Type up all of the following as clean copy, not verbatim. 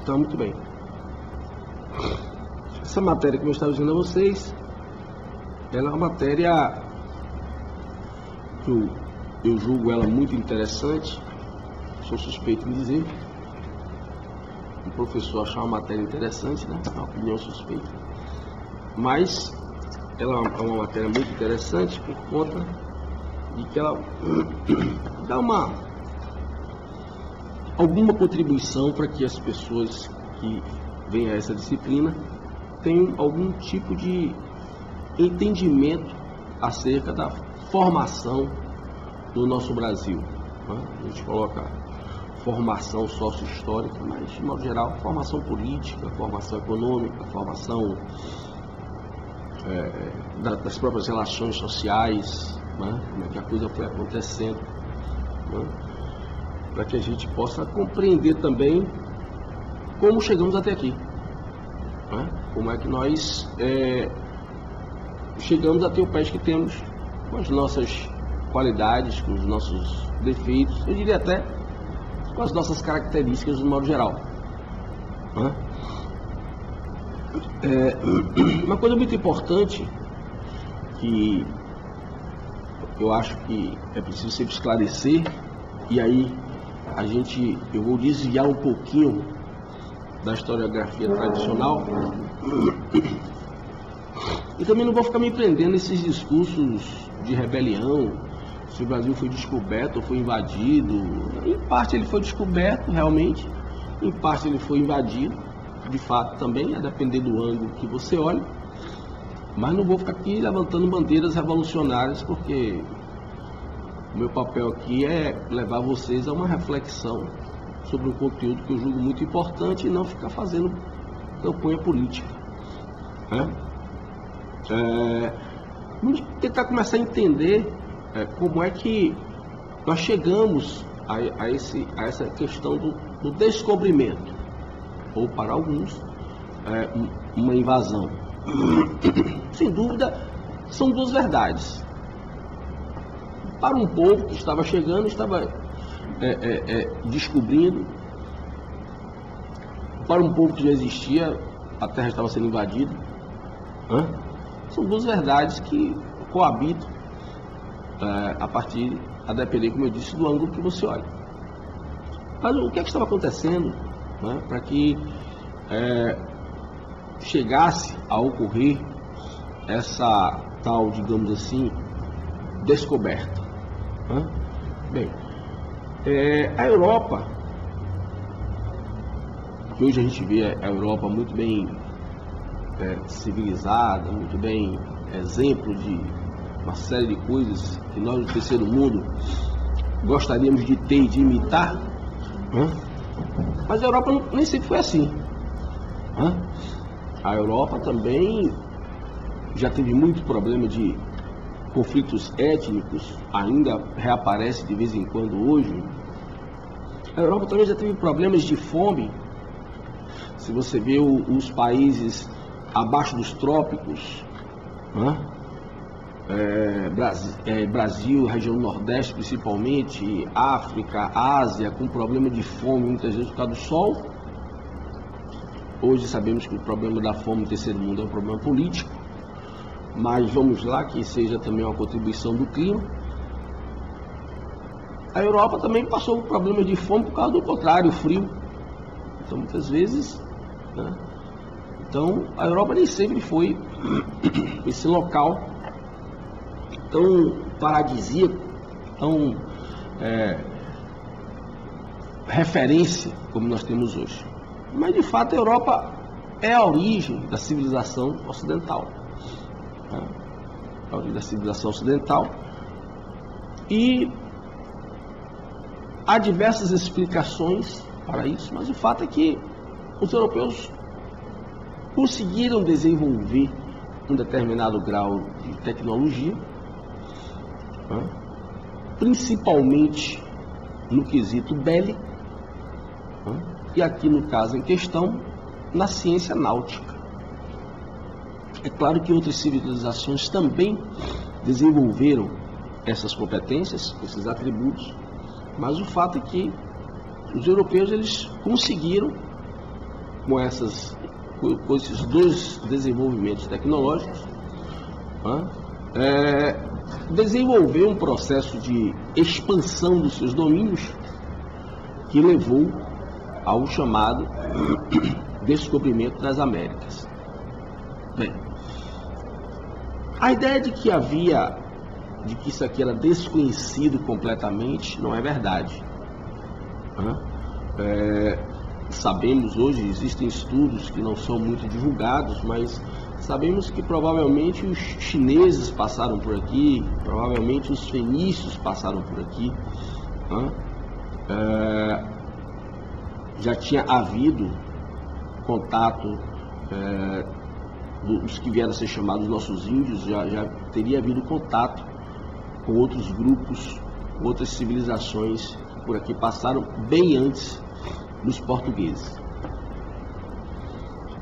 Então, muito bem. Essa matéria que eu estava dizendo a vocês, ela é uma matéria que eu julgo ela muito interessante. Sou suspeito em dizer. O professor achar uma matéria interessante, né? É uma opinião suspeita. Mas ela é uma matéria muito interessante por conta de que ela dá alguma contribuição para que as pessoas que vêm a essa disciplina tenham algum tipo de entendimento acerca da formação do nosso Brasil, né? A gente coloca formação sócio-histórica, mas de modo geral, formação política, formação econômica, formação das próprias relações sociais, né? Como é que a coisa foi acontecendo, né? Para que a gente possa compreender também como chegamos até aqui, né? Como é que nós chegamos a ter o país que temos, com as nossas qualidades, com os nossos defeitos, eu diria até com as nossas características de modo geral, né? Uma coisa muito importante que eu acho que é preciso sempre esclarecer, e aí eu vou desviar um pouquinho da historiografia tradicional e também não vou ficar me prendendo nesses discursos de rebelião, se o Brasil foi descoberto ou foi invadido. Em parte ele foi descoberto realmente, em parte ele foi invadido, de fato também, a depender do ângulo que você olha, mas não vou ficar aqui levantando bandeiras revolucionárias, porque o meu papel aqui é levar vocês a uma reflexão sobre um conteúdo que eu julgo muito importante e não ficar fazendo campanha política, né? Vamos tentar começar a entender como é que nós chegamos a essa questão do descobrimento, ou para alguns, uma invasão. Sem dúvida, são duas verdades. Para um povo que estava chegando, estava descobrindo, para um povo que já existia, a terra estava sendo invadida. São duas verdades que coabitam a depender, como eu disse, do ângulo que você olha. Mas o que é que estava acontecendo, né, para que chegasse a ocorrer essa tal, digamos assim, descoberta? Bem, a Europa, que hoje a gente vê a Europa muito bem civilizada, muito bem exemplo de uma série de coisas que nós do terceiro mundo gostaríamos de ter e de imitar, mas a Europa nem sempre foi assim. A Europa também já teve muito problema de conflitos étnicos, ainda reaparece de vez em quando hoje. A Europa também já teve problemas de fome. Se você vê os países abaixo dos trópicos, Brasil, região nordeste principalmente, África, Ásia, com problema de fome muitas vezes por causa do sol. Hoje sabemos que o problema da fome no terceiro mundo é um problema político, mas vamos lá que seja também uma contribuição do clima. A Europa também passou por problemas de fome por causa do contrário, o frio. Então muitas vezes, então a Europa nem sempre foi esse local tão paradisíaco, tão referência como nós temos hoje. Mas de fato a Europa é a origem da civilização ocidental, a origem da civilização ocidental, e há diversas explicações para isso, mas o fato é que os europeus conseguiram desenvolver um determinado grau de tecnologia, principalmente no quesito bélico, e aqui no caso em questão, na ciência náutica. É claro que outras civilizações também desenvolveram essas competências, esses atributos, mas o fato é que os europeus eles conseguiram com esses dois desenvolvimentos tecnológicos, desenvolveu um processo de expansão dos seus domínios que levou ao chamado descobrimento das Américas. Bem, a ideia de que isso aqui era desconhecido completamente não é verdade. Sabemos hoje, existem estudos que não são muito divulgados, mas sabemos que provavelmente os chineses passaram por aqui, provavelmente os fenícios passaram por aqui. Já tinha havido contato dos que vieram a ser chamados nossos índios, já teria havido contato com outros grupos, outras civilizações que por aqui passaram bem antes dos portugueses.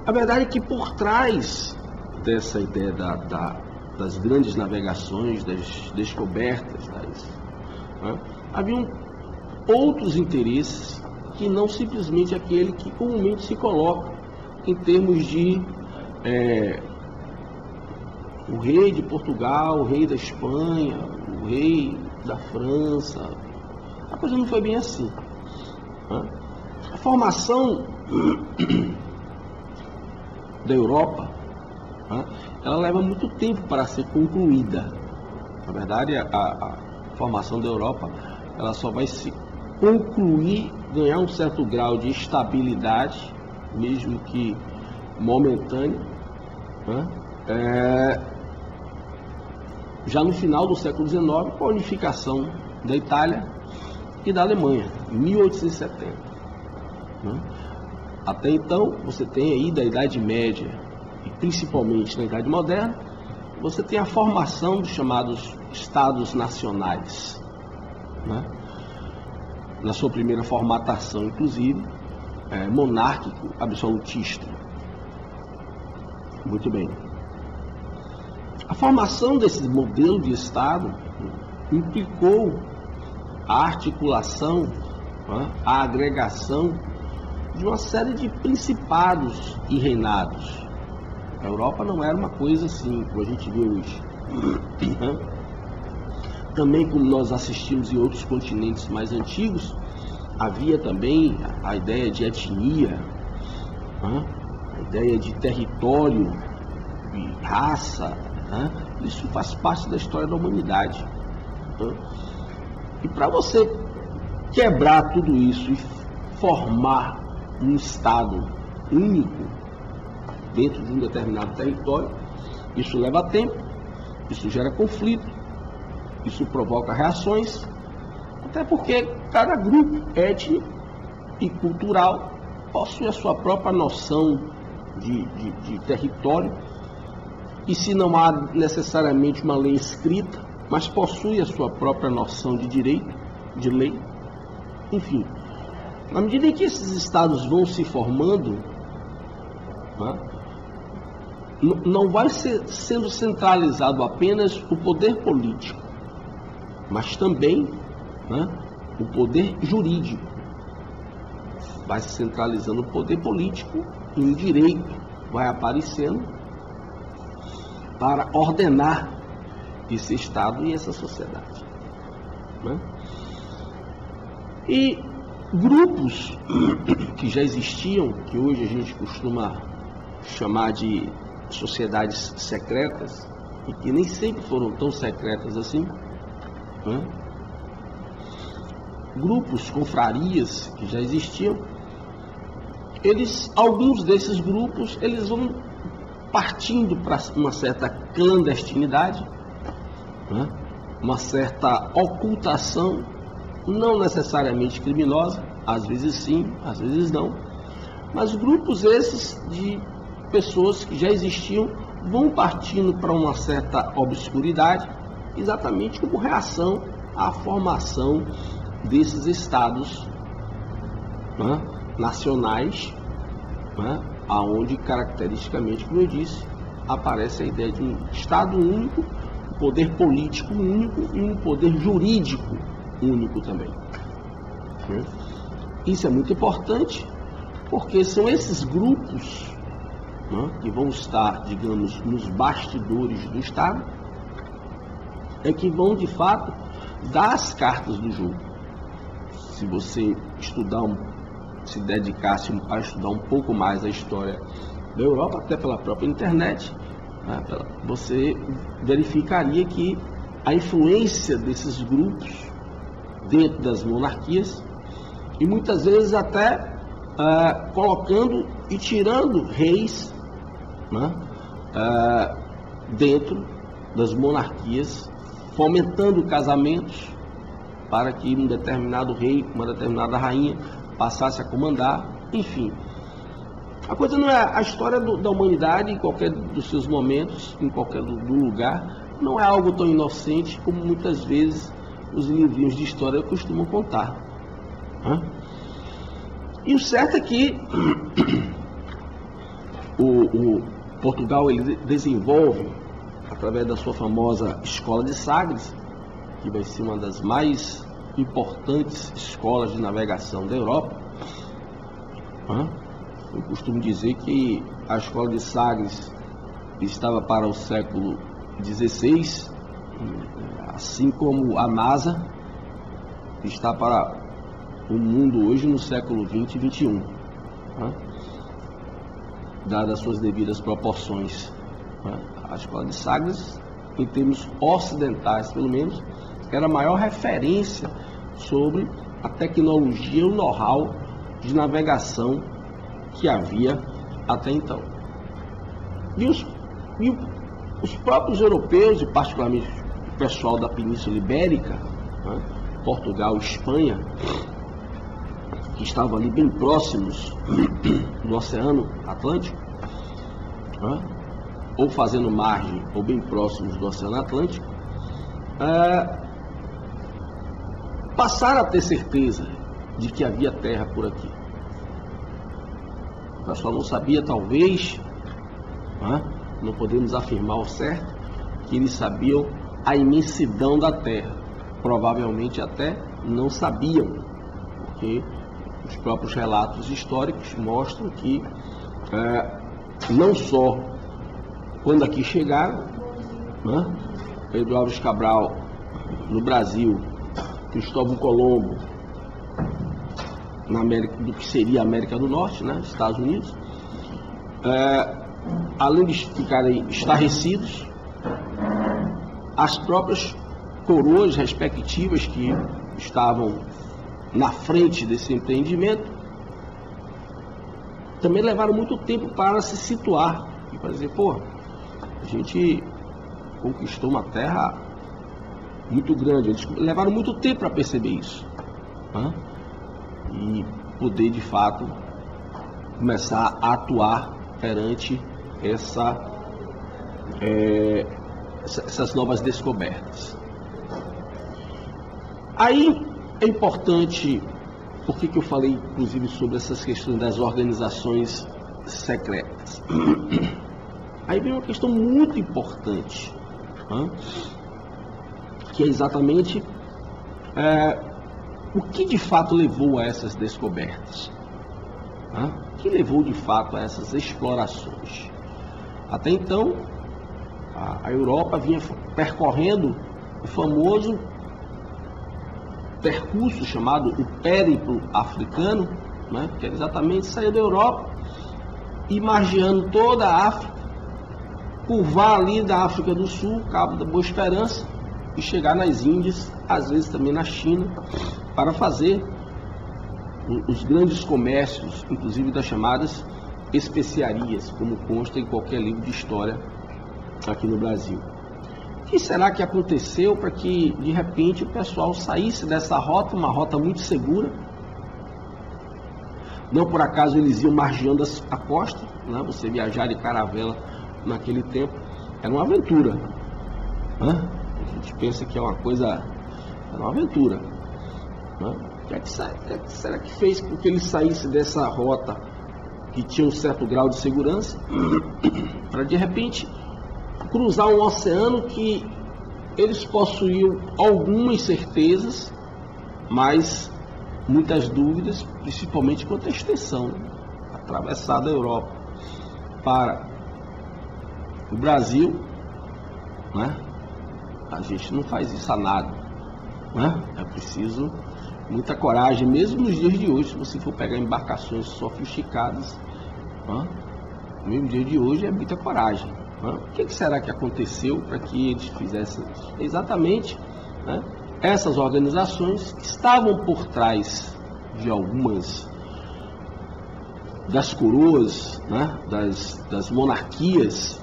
A verdade é que por trás dessa ideia das grandes navegações, das descobertas, haviam outros interesses que não simplesmente aquele que comumente se coloca em termos de o rei de Portugal, o rei da Espanha, o rei da França. A coisa não foi bem assim. A formação da Europa, ela leva muito tempo para ser concluída. Na verdade, a formação da Europa, ela só vai se concluir, ganhar um certo grau de estabilidade, mesmo que momentânea, já no final do século XIX, com a unificação da Itália e da Alemanha, em 1870. Até então, você tem aí da Idade Média, e principalmente na Idade Moderna, você tem a formação dos chamados Estados Nacionais, na sua primeira formatação, inclusive, monárquico, absolutista. Muito bem. A formação desse modelo de Estado implicou a articulação, a agregação de uma série de principados e reinados. A Europa não era uma coisa assim, como a gente vê hoje. Também, como nós assistimos em outros continentes mais antigos, havia também a ideia de etnia, a ideia de território e raça. Isso faz parte da história da humanidade. E para você quebrar tudo isso e formar um Estado único dentro de um determinado território, isso leva tempo, isso gera conflito, isso provoca reações, até porque cada grupo étnico e cultural possui a sua própria noção de território, e se não há necessariamente uma lei escrita, mas possui a sua própria noção de direito, de lei, enfim. Na medida em que esses estados vão se formando, não vai sendo centralizado apenas o poder político, mas também o poder jurídico. Vai se centralizando o poder político e o direito vai aparecendo para ordenar esse Estado e essa sociedade. E grupos que já existiam, que hoje a gente costuma chamar de sociedades secretas, e que nem sempre foram tão secretas assim, grupos, confrarias que já existiam, alguns desses grupos, eles vão partindo para uma certa clandestinidade, uma certa ocultação, não necessariamente criminosa, às vezes sim, às vezes não, mas grupos esses de pessoas que já existiam vão partindo para uma certa obscuridade, exatamente como reação à formação desses estados nacionais, aonde caracteristicamente, como eu disse, aparece a ideia de um Estado único, um poder político único e um poder jurídico único também. Isso é muito importante, porque são esses grupos, né, que vão estar, digamos, nos bastidores do Estado, é que vão, de fato, dar as cartas do jogo. Se você se dedicasse a estudar um pouco mais a história da Europa, até pela própria internet, né, você verificaria que a influência desses grupos dentro das monarquias, e muitas vezes até colocando e tirando reis, né, dentro das monarquias, fomentando casamentos para que um determinado rei, uma determinada rainha passasse a comandar, enfim. A coisa não é a história da humanidade em qualquer dos seus momentos, em qualquer do lugar, não é algo tão inocente como muitas vezes os livrinhos de história costumam contar. Né? E o certo é que o Portugal ele desenvolve, através da sua famosa Escola de Sagres, que vai ser uma das mais importantes escolas de navegação da Europa. Eu costumo dizer que a Escola de Sagres estava para o século XVI, assim como a NASA está para o mundo hoje no século XX e XXI, dadas as suas devidas proporções. A Escola de Sagres, em termos ocidentais pelo menos, era a maior referência sobre a tecnologia e o know-how de navegação que havia até então. E os próprios europeus, e particularmente o pessoal da Península Ibérica, né, Portugal e Espanha, que estavam ali bem próximos do Oceano Atlântico, né, ou fazendo margem, ou bem próximos do Oceano Atlântico, passaram a ter certeza de que havia terra por aqui. O pessoal não sabia, talvez, não podemos afirmar ao certo, que eles sabiam a imensidão da terra. Provavelmente até não sabiam, porque os próprios relatos históricos mostram que não só quando aqui chegaram, Pedro Álvares Cabral no Brasil, Cristóvão Colombo na América, do que seria a América do Norte, Estados Unidos, além de ficarem estarrecidos, as próprias coroas respectivas que estavam na frente desse empreendimento também levaram muito tempo para se situar e para dizer, a gente conquistou uma terra muito grande. Eles levaram muito tempo para perceber isso, e poder de fato começar a atuar perante essas novas descobertas. Aí é importante, por que eu falei inclusive sobre essas questões das organizações secretas? Aí vem uma questão muito importante, que é exatamente o que de fato levou a essas descobertas, o que levou de fato a essas explorações. Até então, a Europa vinha percorrendo o famoso percurso chamado o périplo africano, que era exatamente sair da Europa e margeando toda a África, curvar ali da África do Sul, Cabo da Boa Esperança, e chegar nas Índias, às vezes também na China, para fazer os grandes comércios, inclusive das chamadas especiarias, como consta em qualquer livro de história aqui no Brasil. O que será que aconteceu para que, de repente, o pessoal saísse dessa rota, uma rota muito segura? Não por acaso eles iam margeando a costa, Você viajar de caravela naquele tempo era uma aventura, A gente pensa que é uma coisa, era uma aventura, O que será que fez com que ele saísse dessa rota que tinha um certo grau de segurança para de repente cruzar um oceano que eles possuíam algumas certezas, mas muitas dúvidas, principalmente quanto à extensão? atravessar da Europa para o Brasil, né? A gente não faz isso a nada, né? É preciso muita coragem, mesmo nos dias de hoje. Se você for pegar embarcações sofisticadas, né? No mesmo dia de hoje é muita coragem, né? O que será que aconteceu para que eles fizessem isso? Exatamente, né? Essas organizações que estavam por trás de algumas das coroas, né? das monarquias.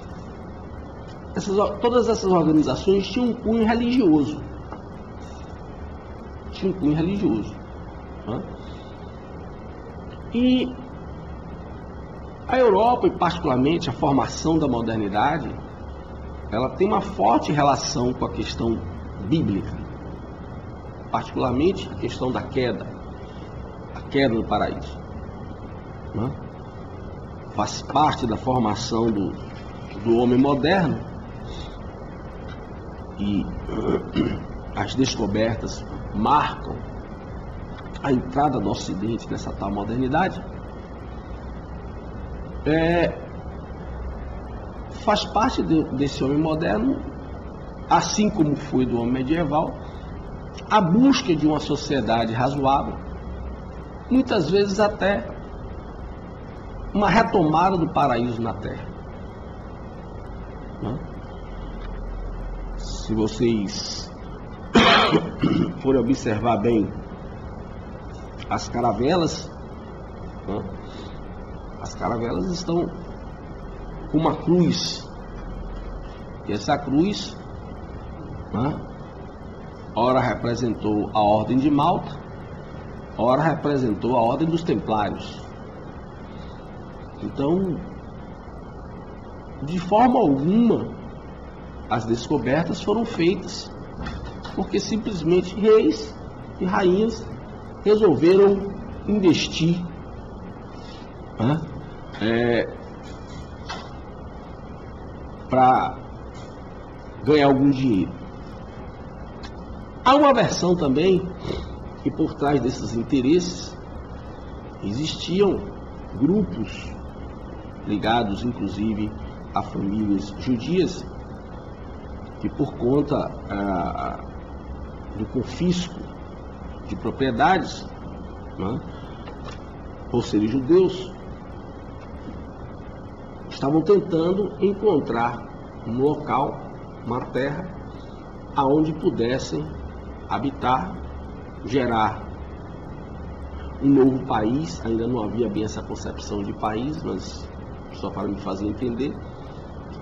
Todas essas organizações tinham um cunho religioso. Né? E a Europa, e particularmente a formação da modernidade, ela tem uma forte relação com a questão bíblica, particularmente a questão da queda, a queda do paraíso. Né? Faz parte da formação do homem moderno. E as descobertas marcam a entrada do Ocidente nessa tal modernidade. Faz parte desse homem moderno, assim como foi do homem medieval, a busca de uma sociedade razoável, muitas vezes até uma retomada do paraíso na Terra. Né? Se vocês forem observar bem as caravelas, né? As caravelas estão com uma cruz, e essa cruz, né? Ora representou a Ordem de Malta, ora representou a Ordem dos Templários. Então, de forma alguma, as descobertas foram feitas porque simplesmente reis e rainhas resolveram investir, né? Para ganhar algum dinheiro. Há uma versão também que por trás desses interesses existiam grupos ligados inclusive a famílias judias que por conta do confisco de propriedades, né, por serem judeus, estavam tentando encontrar um local, uma terra, aonde pudessem habitar, gerar um novo país. Ainda não havia bem essa concepção de país, mas só para me fazer entender,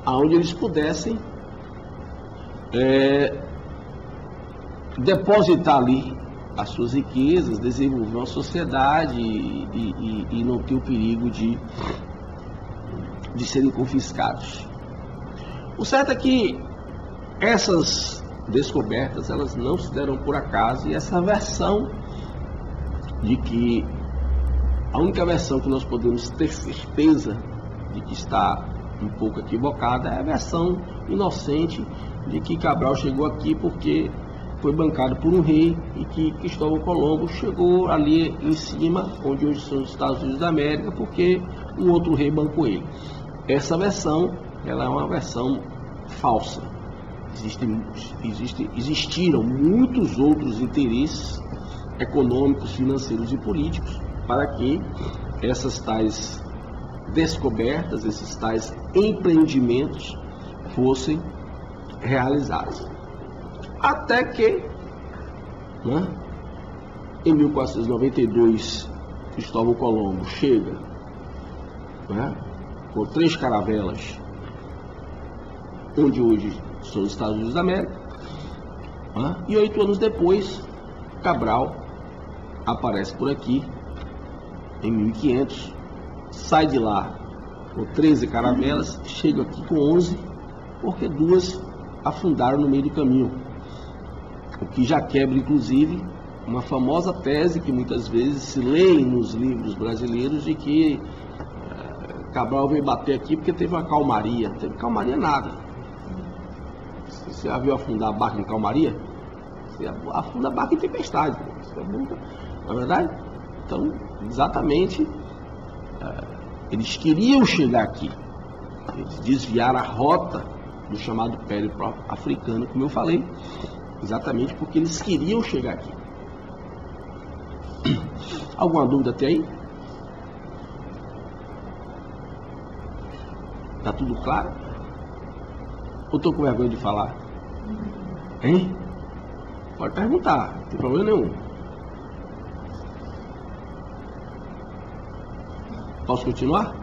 aonde eles pudessem depositar ali as suas riquezas, desenvolver uma sociedade e não ter o perigo de serem confiscados. O certo é que essas descobertas, elas não se deram por acaso, e essa versão de que a única versão que nós podemos ter certeza de que está um pouco equivocada é a versão inocente de que Cabral chegou aqui porque foi bancado por um rei e que Cristóvão Colombo chegou ali em cima, onde hoje são os Estados Unidos da América, porque um outro rei bancou ele. Essa versão, ela é uma versão falsa. Existiram muitos outros interesses econômicos, financeiros e políticos para que essas tais descobertas, esses tais empreendimentos fossem realizados. Até que, né, em 1492, Cristóvão Colombo chega, né, com 3 caravelas, onde hoje são os Estados Unidos da América, né, e 8 anos depois, Cabral aparece por aqui, em 1500, sai de lá com 13 caravelas, chega aqui com 11, porque 2 afundaram no meio do caminho. O que já quebra, inclusive, uma famosa tese que muitas vezes se lê nos livros brasileiros de que Cabral veio bater aqui porque teve uma calmaria. Não teve calmaria nada. Você já viu afundar a barca em calmaria? Você afunda a barca em tempestade. Não é verdade? Então, exatamente, Eles queriam chegar aqui. Eles desviaram a rota do chamado périplo africano, como eu falei, exatamente porque eles queriam chegar aqui. Alguma dúvida até aí? Tá tudo claro? Ou estou com vergonha de falar? Hein? Pode perguntar, não tem problema nenhum. Posso continuar?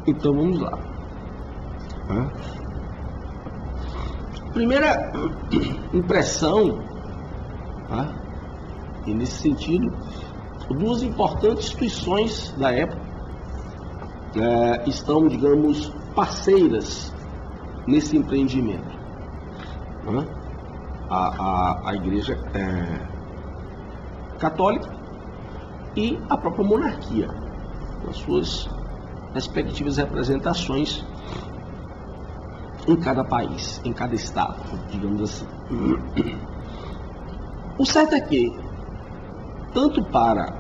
Então vamos lá. Primeira impressão, e nesse sentido, duas importantes instituições da época estão, digamos, parceiras nesse empreendimento. A Igreja Católica e a própria monarquia, com as suas respectivas representações em cada país, em cada estado, digamos assim. O certo é que, tanto para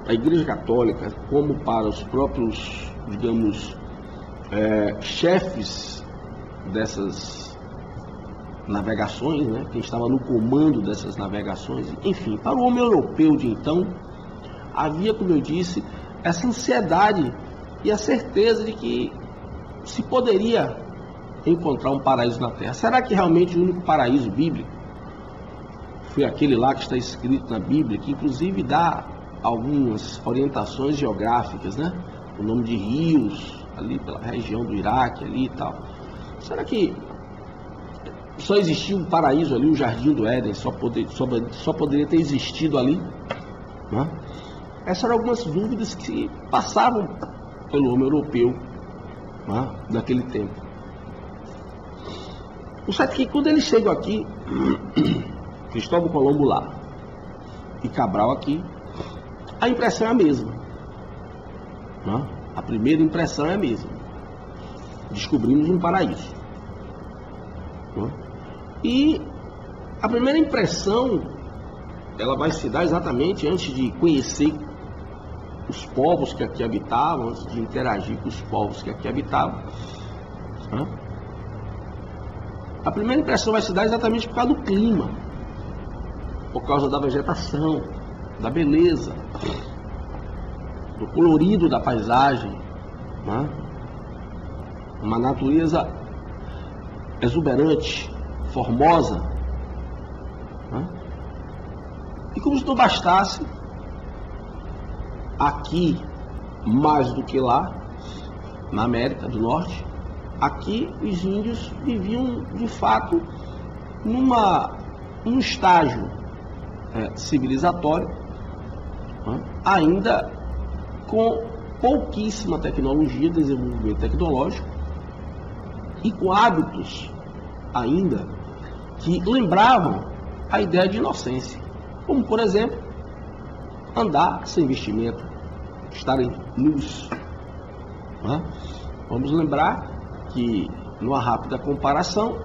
a Igreja Católica, como para os próprios, digamos, chefes dessas navegações, né, quem estava no comando dessas navegações, enfim, para o homem europeu de então, havia, como eu disse, essa ansiedade e a certeza de que se poderia encontrar um paraíso na Terra. Será que realmente o único paraíso bíblico foi aquele lá que está escrito na Bíblia, que inclusive dá algumas orientações geográficas, né? O nome de rios, ali pela região do Iraque, ali e tal. Será que só existia um paraíso ali, o Jardim do Éden, só poderia ter existido ali? Né? Essas eram algumas dúvidas que passavam pelo homem europeu, né, daquele tempo. O certo é que quando eles chegam aqui, Cristóvão Colombo lá e Cabral aqui, a impressão é a mesma. Né? A primeira impressão é a mesma. Descobrimos um paraíso. Né? E a primeira impressão, ela vai se dar exatamente antes de conhecer os povos que aqui habitavam, antes de interagir com os povos que aqui habitavam. Né? A primeira impressão vai se dar exatamente por causa do clima, por causa da vegetação, da beleza, do colorido da paisagem, né? Uma natureza exuberante, formosa, né? E como se não bastasse, aqui mais do que lá, na América do Norte, aqui os índios viviam de fato num estágio civilizatório, né? Ainda com pouquíssima tecnologia, desenvolvimento tecnológico, e com hábitos ainda que lembravam a ideia de inocência, como por exemplo andar sem vestimenta, estarem nus. Né? Vamos lembrar que, numa rápida comparação,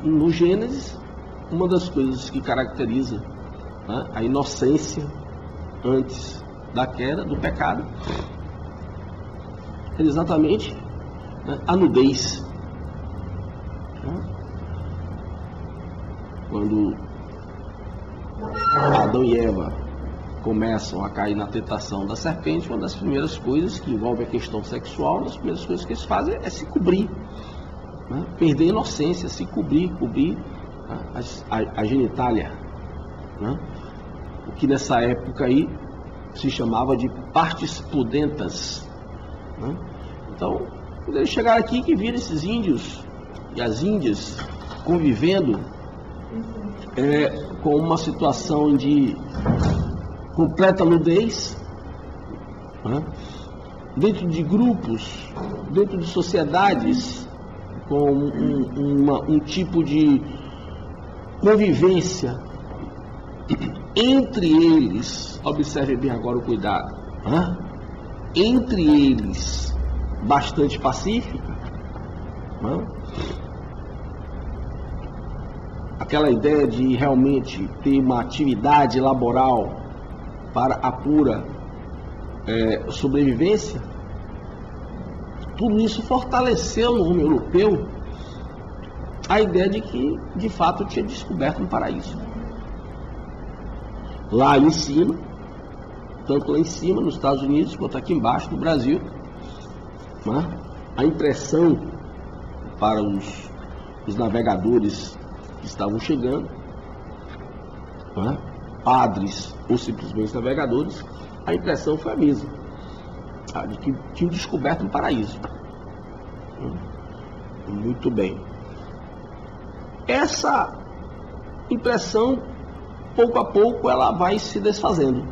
no Gênesis, uma das coisas que caracteriza, né, a inocência antes da queda, do pecado, é exatamente, né, a nudez. Né? Quando Adão e Eva começam a cair na tentação da serpente, uma das primeiras coisas que envolve a questão sexual, uma das primeiras coisas que eles fazem é se cobrir, né? Perder a inocência, se cobrir, a genitália, né? O que nessa época aí se chamava de partes pudentas, né? Então, quando eles chegaram aqui, que viram esses índios e as índias convivendo com uma situação de completa nudez, né? Dentro de grupos, dentro de sociedades, com um tipo de convivência entre eles, observe bem agora o cuidado, né? Entre eles, bastante pacífica, né? Aquela ideia de realmente ter uma atividade laboral para a pura sobrevivência, tudo isso fortaleceu no homem europeu a ideia de que, de fato, tinha descoberto um paraíso. Lá em cima, tanto lá em cima, nos Estados Unidos, quanto aqui embaixo, no Brasil, né? A impressão para os navegadores que estavam chegando, né? Padres ou simplesmente navegadores, a impressão foi a mesma, de que tinham descoberto um paraíso. Muito bem. Essa impressão, pouco a pouco, ela vai se desfazendo.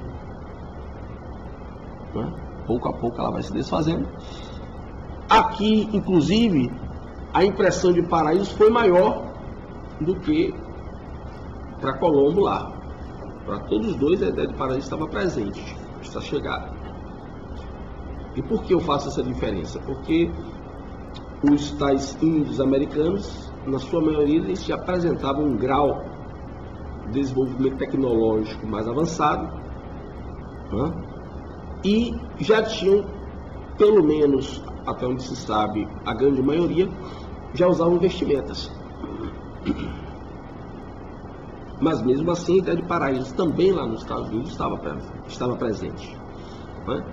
Né? Pouco a pouco ela vai se desfazendo. Aqui, inclusive, a impressão de paraíso foi maior do que para Colombo lá. Para todos os dois, a ideia de paraíso estava presente, está chegada. E por que eu faço essa diferença? Porque os tais índios americanos, na sua maioria, eles já apresentavam um grau de desenvolvimento tecnológico mais avançado, né? E já tinham, pelo menos até onde se sabe, a grande maioria, já usavam vestimentas. Mas mesmo assim, a ideia de paraíso também lá nos Estados Unidos estava presente, né?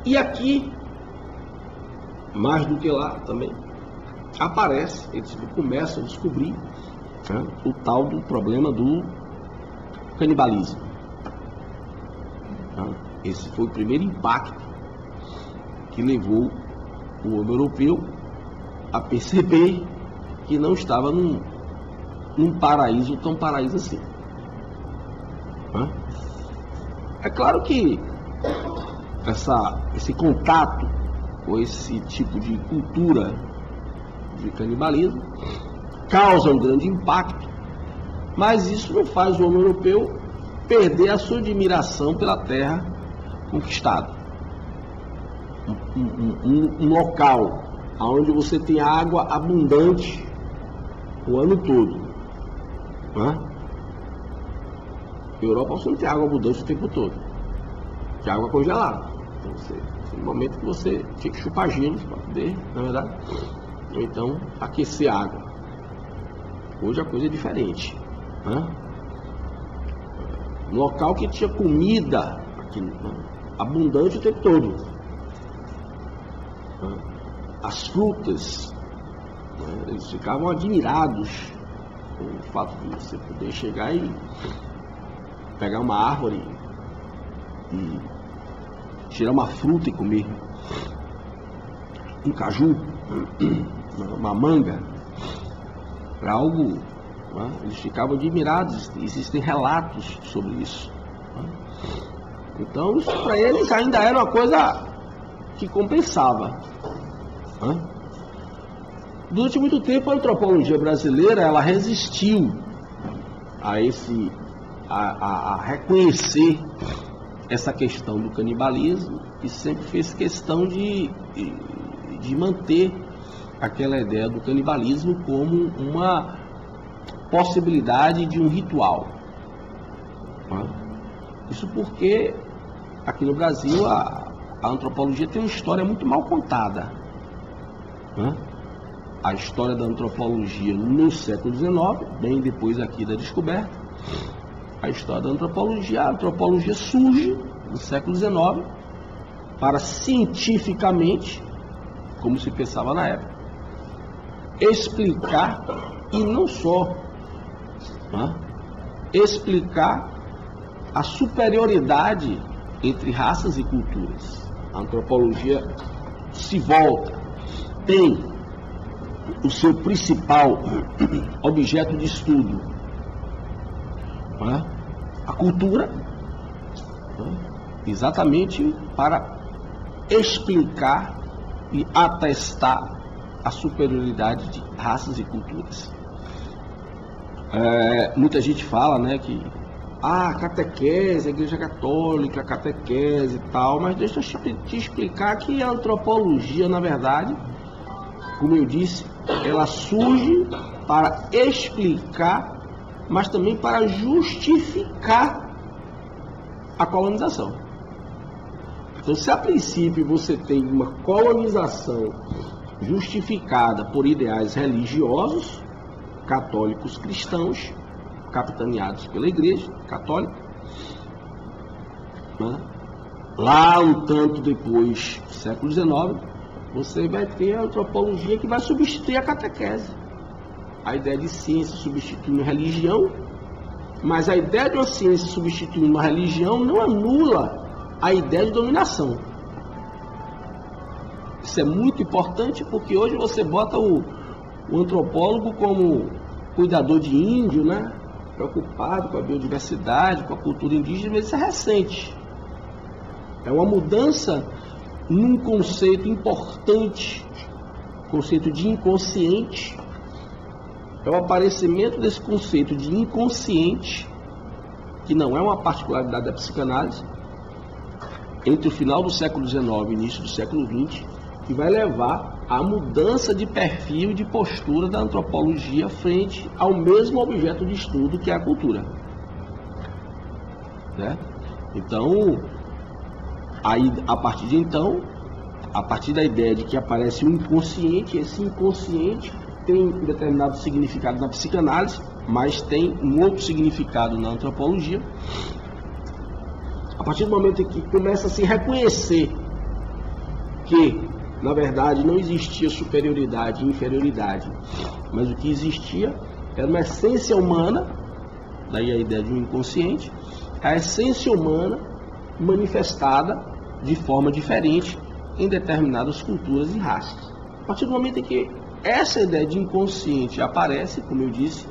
E aqui, mais do que lá também, aparece, eles começam a descobrir, né, o tal do problema do canibalismo. Esse foi o primeiro impacto que levou o homem europeu a perceber que não estava num paraíso tão paraíso assim. É claro que esse contato com esse tipo de cultura de canibalismo causa um grande impacto, mas isso não faz o homem europeu perder a sua admiração pela terra conquistada. Um local onde você tem água abundante o ano todo. Na Europa você não tem água abundante o tempo todo, tem água congelada. Então, tem um momento que você tinha que chupar gelo para poder, na verdade, ou então aquecer a água. Hoje a coisa é diferente. Um local que tinha comida aqui, abundante o tempo todo. As frutas, eles ficavam admirados com o fato de você poder chegar e pegar uma árvore e tirar uma fruta e comer. Um caju, uma manga, era algo, eles ficavam admirados. Existem relatos sobre isso. Então, isso para eles ainda era uma coisa que compensava. Durante muito tempo, a antropologia brasileira, ela resistiu a reconhecer essa questão do canibalismo e sempre fez questão de manter aquela ideia do canibalismo como uma possibilidade de um ritual. Isso porque aqui no Brasil a antropologia tem uma história muito mal contada. A história da antropologia no século XIX, bem depois aqui da descoberta, a história da antropologia, a antropologia surge no século XIX para cientificamente, como se pensava na época, explicar, e não só, explicar a superioridade entre raças e culturas. A antropologia se volta, tem o seu principal objeto de estudo, a cultura, exatamente para explicar e atestar a superioridade de raças e culturas. Muita gente fala, né, que a catequese, a Igreja Católica, a catequese e tal, mas deixa eu te explicar que a antropologia, na verdade, como eu disse, ela surge para explicar, mas também para justificar a colonização. Então, se a princípio você tem uma colonização justificada por ideais religiosos, católicos cristãos, capitaneados pela Igreja Católica, né? Lá um tanto depois do século XIX, você vai ter a antropologia que vai substituir a catequese. A ideia de ciência substituindo a religião, mas a ideia de uma ciência substituindo uma religião não anula a ideia de dominação. Isso é muito importante porque hoje você bota o antropólogo como cuidador de índio, né? Preocupado com a biodiversidade, com a cultura indígena, mas isso é recente. É uma mudança num conceito importante, conceito de inconsciente. É o aparecimento desse conceito de inconsciente, que não é uma particularidade da psicanálise, entre o final do século XIX e o início do século XX, que vai levar à mudança de perfil e de postura da antropologia frente ao mesmo objeto de estudo que é a cultura. Né? Então, aí, a partir de então, a partir da ideia de que aparece um inconsciente, esse inconsciente tem um determinado significado na psicanálise, mas tem um outro significado na antropologia. A partir do momento em que começa a se reconhecer que, na verdade, não existia superioridade e inferioridade, mas o que existia era uma essência humana, daí a ideia de um inconsciente, a essência humana manifestada de forma diferente em determinadas culturas e raças. A partir do momento em que essa ideia de inconsciente aparece, como eu disse,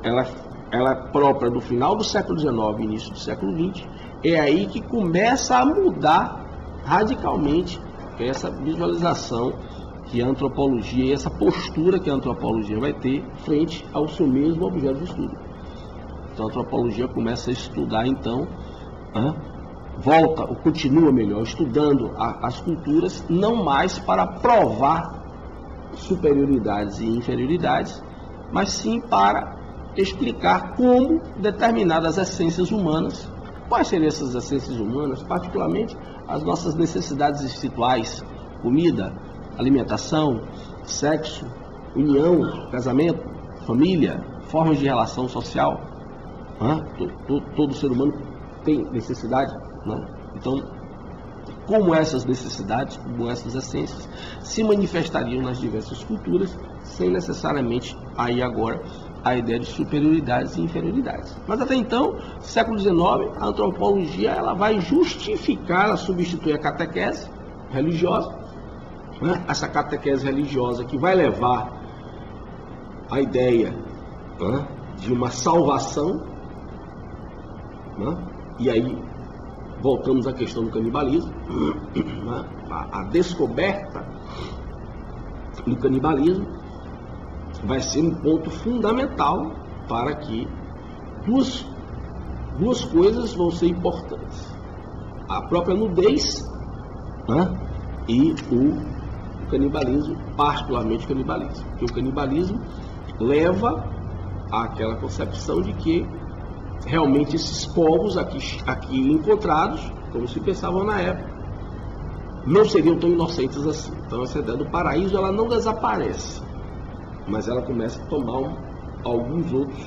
ela é própria do final do século XIX e início do século XX, é aí que começa a mudar radicalmente essa visualização que a antropologia e essa postura que a antropologia vai ter frente ao seu mesmo objeto de estudo. Então a antropologia começa a estudar, então, volta ou continua melhor, estudando as culturas, não mais para provar superioridades e inferioridades, mas sim para explicar como determinadas essências humanas, quais seriam essas essências humanas, particularmente as nossas necessidades espirituais, comida, alimentação, sexo, união, casamento, família, formas de relação social. Todo ser humano tem necessidade, né? Então, como essas necessidades, como essas essências se manifestariam nas diversas culturas, sem necessariamente aí agora a ideia de superioridades e inferioridades. Mas até então, século XIX, a antropologia ela vai justificar, ela substitui a catequese religiosa, né? Essa catequese religiosa que vai levar a ideia, né, de uma salvação, né? E aí voltamos à questão do canibalismo, né? A descoberta do canibalismo vai ser um ponto fundamental para que duas coisas vão ser importantes: a própria nudez, né? E o canibalismo, particularmente o canibalismo. Porque o canibalismo leva àquela concepção de que realmente esses povos aqui encontrados, como se pensavam na época, não seriam tão inocentes assim. Então essa ideia do paraíso ela não desaparece, mas ela começa a tomar alguns outros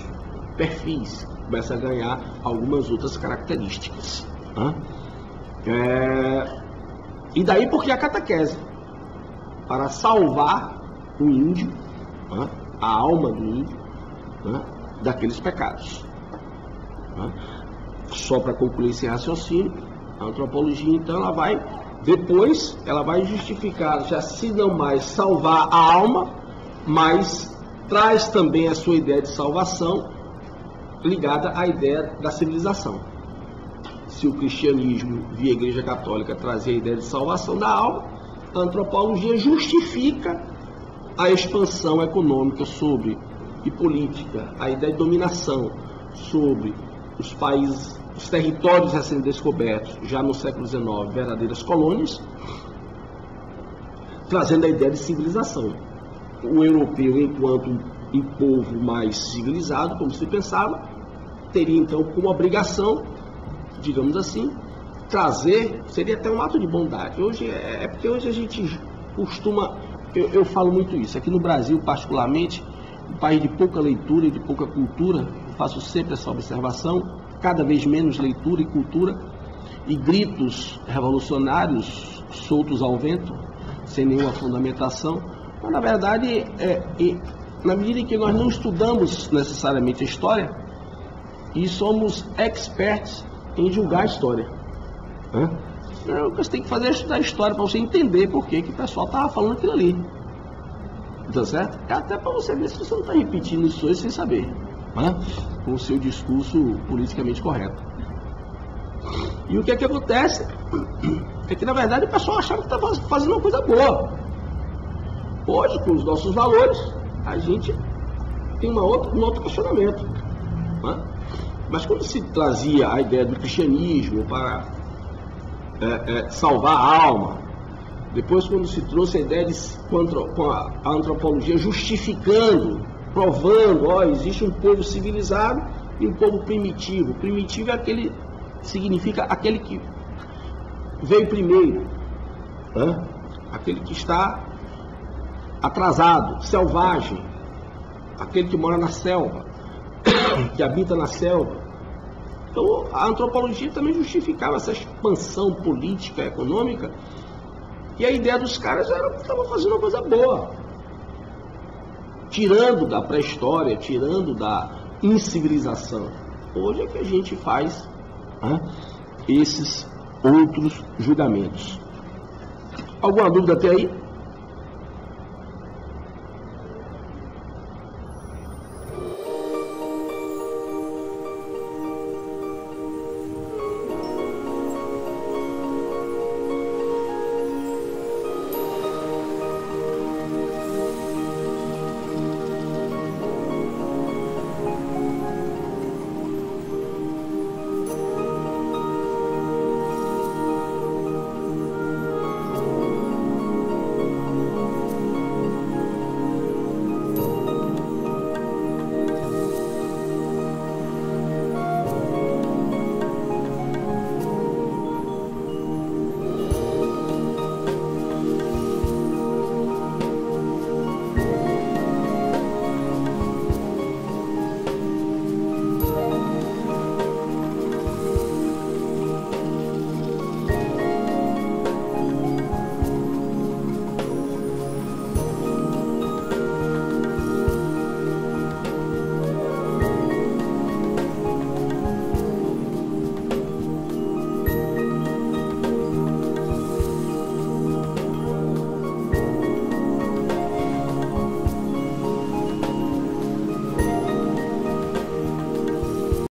perfis, começa a ganhar algumas outras características. Né? E daí porque a catequese, para salvar o índio, né, a alma do índio, né, daqueles pecados. Né? Só para concluir esse raciocínio, a antropologia então ela vai justificar, já se não mais salvar a alma, mas traz também a sua ideia de salvação ligada à ideia da civilização. Se o cristianismo via a Igreja Católica trazia a ideia de salvação da alma, a antropologia justifica a expansão econômica e política, a ideia de dominação sobre os países, os territórios recém-descobertos, já no século XIX, verdadeiras colônias, trazendo a ideia de civilização. O europeu, enquanto um povo mais civilizado, como se pensava, teria então como obrigação, digamos assim, trazer, seria até um ato de bondade. Hoje porque hoje a gente costuma, eu falo muito isso, aqui no Brasil particularmente, um país de pouca leitura e de pouca cultura, eu faço sempre essa observação, cada vez menos leitura e cultura, e gritos revolucionários soltos ao vento, sem nenhuma fundamentação, mas na verdade, na medida em que nós não estudamos necessariamente a história, e somos experts em julgar a história. O que você tem que fazer é estudar a história para você entender por que o pessoal estava falando aquilo ali. Tá certo? Até para você ver se você não está repetindo isso hoje sem saber, com o seu discurso politicamente correto. E o que é que acontece? É que na verdade o pessoal achava que estava fazendo uma coisa boa. Hoje, com os nossos valores, a gente tem um outro questionamento. Mas quando se trazia a ideia do cristianismo para salvar a alma, depois quando se trouxe a ideia com a antropologia justificando, provando, existe um povo civilizado e um povo primitivo. Primitivo significa aquele que veio primeiro, aquele que está atrasado, selvagem, aquele que mora na selva, que habita na selva. Então a antropologia também justificava essa expansão política, econômica, e a ideia dos caras era que estavam fazendo uma coisa boa, tirando da pré-história, tirando da incivilização. Hoje é que a gente faz esses outros julgamentos. Alguma dúvida até aí?